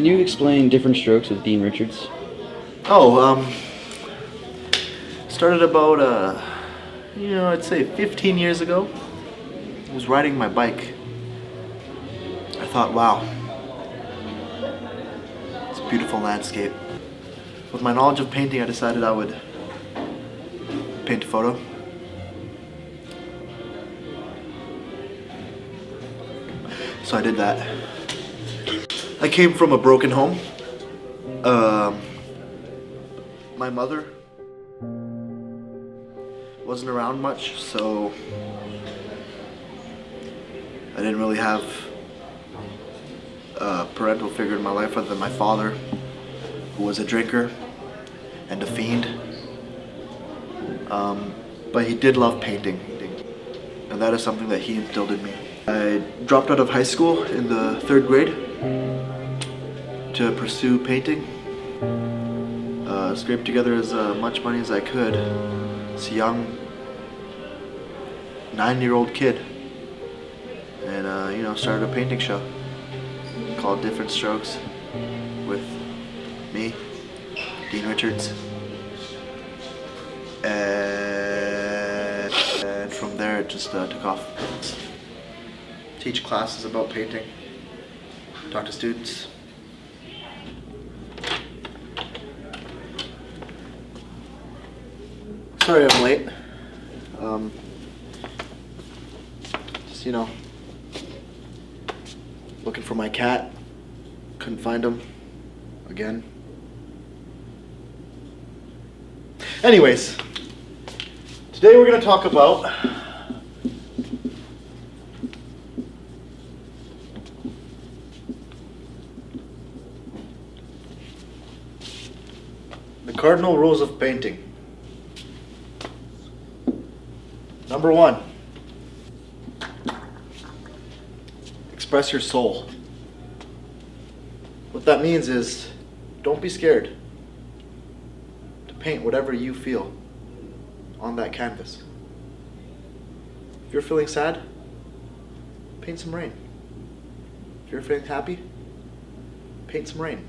Can you explain different strokes with Dean Richards? Started about, I'd say 15 years ago. I was riding my bike. I thought, wow, it's a beautiful landscape. With my knowledge of painting, I decided I would paint a photo. So I did that. I came from a broken home. My mother wasn't around much, so I didn't really have a parental figure in my life other than my father, who was a drinker and a fiend. But he did love painting, and that is something that he instilled in me. I dropped out of high school in the 3rd grade to pursue painting. Scraped together as much money as I could. As a young 9-year-old kid, and started a painting show called Different Strokes with me, Dean Richards, and from there it just took off. Teach classes about painting, talk to students. Sorry I'm late. Just, looking for my cat. Couldn't find him again. Anyways, today we're going to talk about the cardinal rules of painting. Number 1, express your soul. What that means is, don't be scared to paint whatever you feel on that canvas. If you're feeling sad, paint some rain. If you're feeling happy, paint some rain.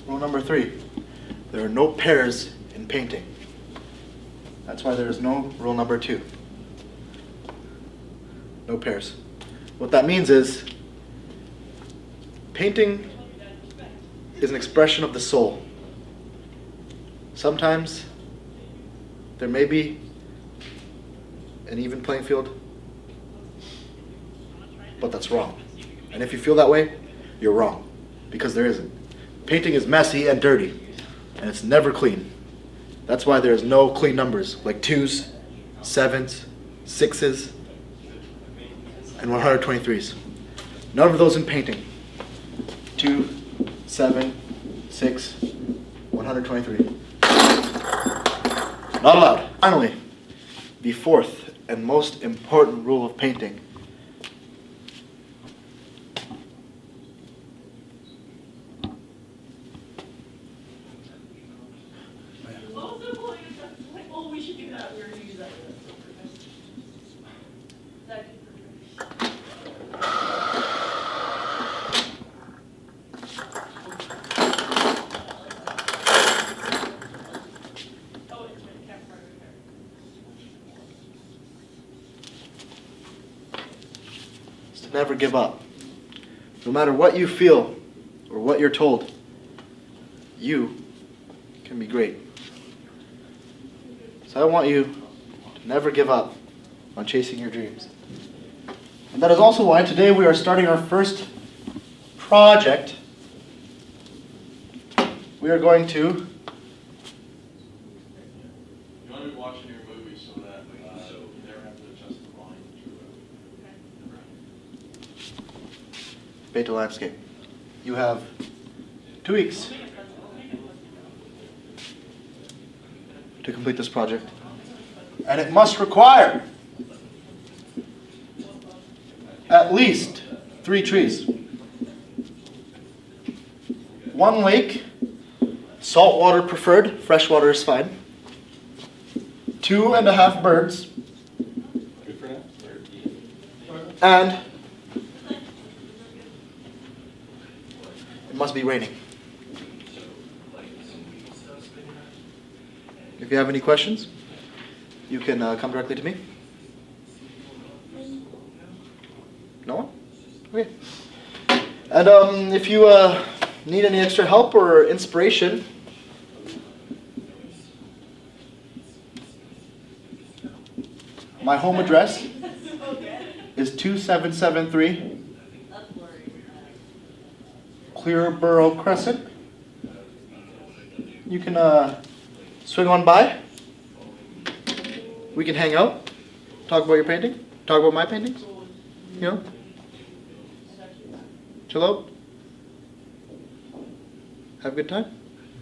Rule number 3, there are no pairs in painting. That's why there is no rule number 2. No pairs. What that means is, painting is an expression of the soul. Sometimes there may be an even playing field, but that's wrong. And if you feel that way, you're wrong, because there isn't. Painting is messy and dirty, and it's never clean. That's why there's no clean numbers, like 2s, 7s, 6s, and 123s. None of those in painting. 2, 7, 6, 123. Not allowed. Finally, the 4th and most important rule of painting. To never give up. No matter what you feel or what you're told, you can be great. So I want you to never give up on chasing your dreams. And that is also why today we are starting our first project. We are going to watching your movie so that they don't have to adjust the volume. paint a landscape. You have 2 weeks to complete this project. And it must require at least 3 trees. 1 lake, salt water preferred, fresh water is fine. 2.5 birds, Good for now? and it must be raining. If you have any questions, you can come directly to me. No one? Okay. And if you need any extra help or inspiration, my home address is 2773 Clearborough Crescent. You can swing on by. We can hang out, talk about your painting, talk about my paintings, you know, chill out, have a good time,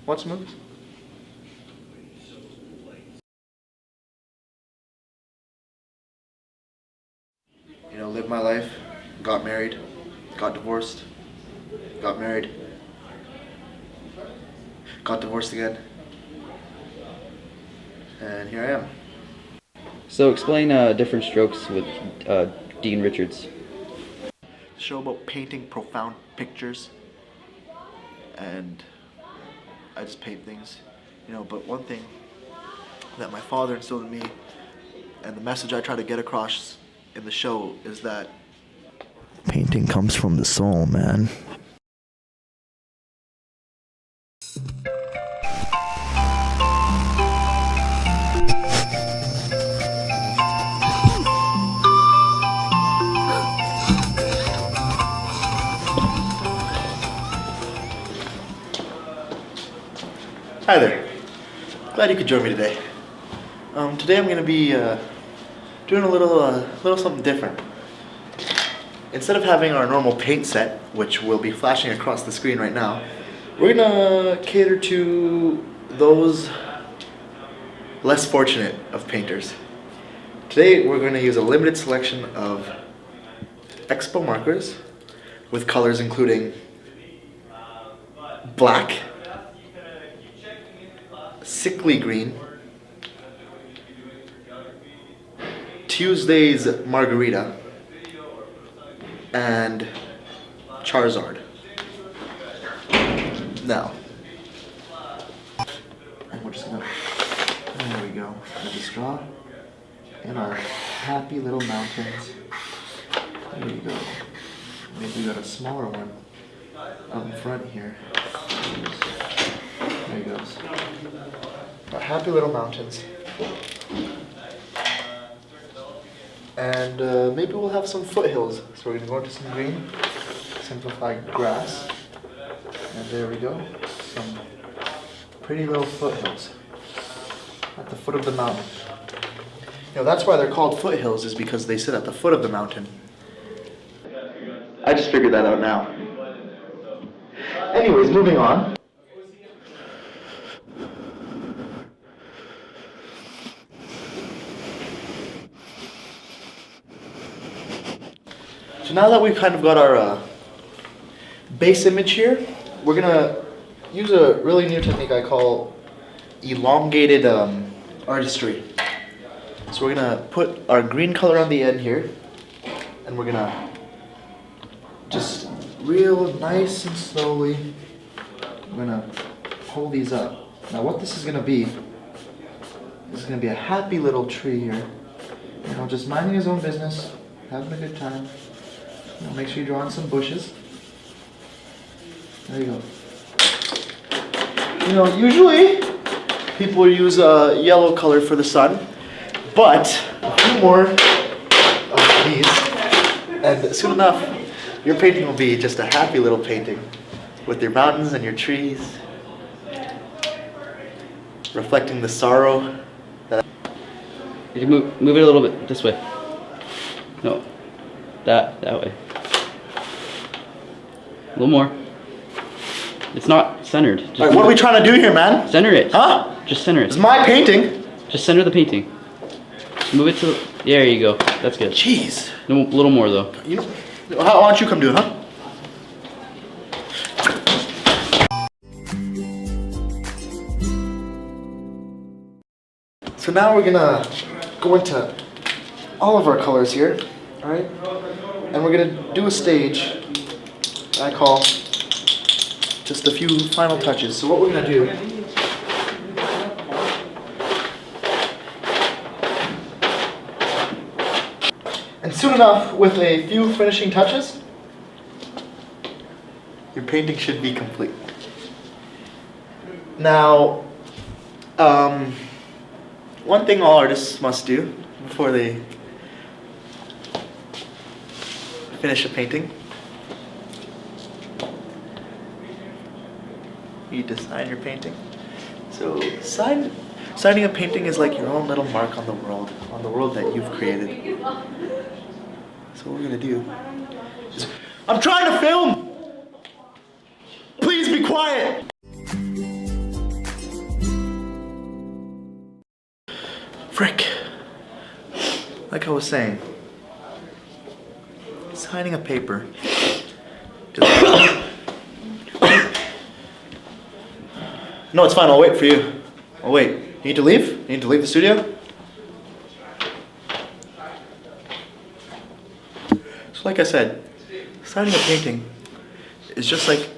watch some movies. You know, live my life, got married, got divorced, got married, got divorced again, and here I am. So explain different strokes with Dean Richards. Show about painting profound pictures, and I just paint things, you know. But one thing that my father instilled in me, and the message I try to get across in the show, is that painting comes from the soul, man. Hi there. Glad you could join me today. Today I'm going to be doing a little something different. Instead of having our normal paint set, which will be flashing across the screen right now, we're going to cater to those less fortunate of painters. Today we're going to use a limited selection of Expo markers with colors including black, sickly green, Tuesday's Margarita, and Charizard. Now, and we're just gonna, there we go, with the straw, and our happy little mountains. There you go. Maybe we got a smaller one out in front here. There he goes. Our happy little mountains. And maybe we'll have some foothills. So we're gonna go into some green, simplified grass. And there we go. Some pretty little foothills at the foot of the mountain. You know, that's why they're called foothills, is because they sit at the foot of the mountain. I just figured that out now. Anyways, moving on. So now that we've kind of got our base image here, we're gonna use a really new technique I call elongated artistry. So we're gonna put our green color on the end here, and we're gonna just real nice and slowly, we're gonna pull these up. Now what this is gonna be a happy little tree here. You know, just minding his own business, having a good time. You know, make sure you draw in some bushes. There you go. You know, usually people use a yellow color for the sun, but a few more of these, and soon enough, your painting will be just a happy little painting with your mountains and your trees, reflecting the sorrow that. You can move it a little bit this way. No, that way. A little more. It's not centered. Just Alright, what are we trying to do here, man? Center it. Huh? Just center it. It's my painting. Just center the painting. Just move it to. There you go. That's good. Jeez. No, a little more though. Why don't you come do it, huh? So now we're gonna go into all of our colors here, all right? And we're gonna do a stage that I call just a few final touches. So what we're gonna do, and soon enough, with a few finishing touches, your painting should be complete. Now, one thing all artists must do before they finish a painting, you need to sign your painting. So signing a painting is like your own little mark on the world that you've created. So what we're gonna do is, I'm trying to film! Please be quiet! Frick. Like I was saying, signing a paper. No, it's fine. I'll wait for you. I'll wait. You need to leave? You need to leave the studio? So like I said, signing a painting is just like...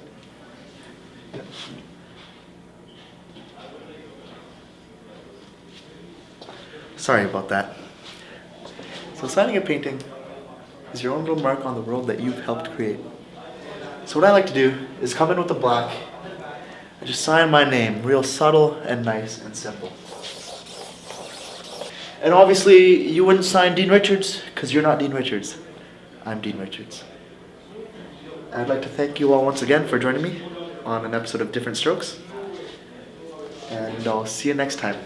Sorry about that. So signing a painting is your own little mark on the world that you've helped create. So what I like to do is come in with the black and just sign my name, real subtle and nice and simple. And obviously you wouldn't sign Dean Richards because you're not Dean Richards. I'm Dean Richards. And I'd like to thank you all once again for joining me on an episode of Different Strokes. And I'll see you next time.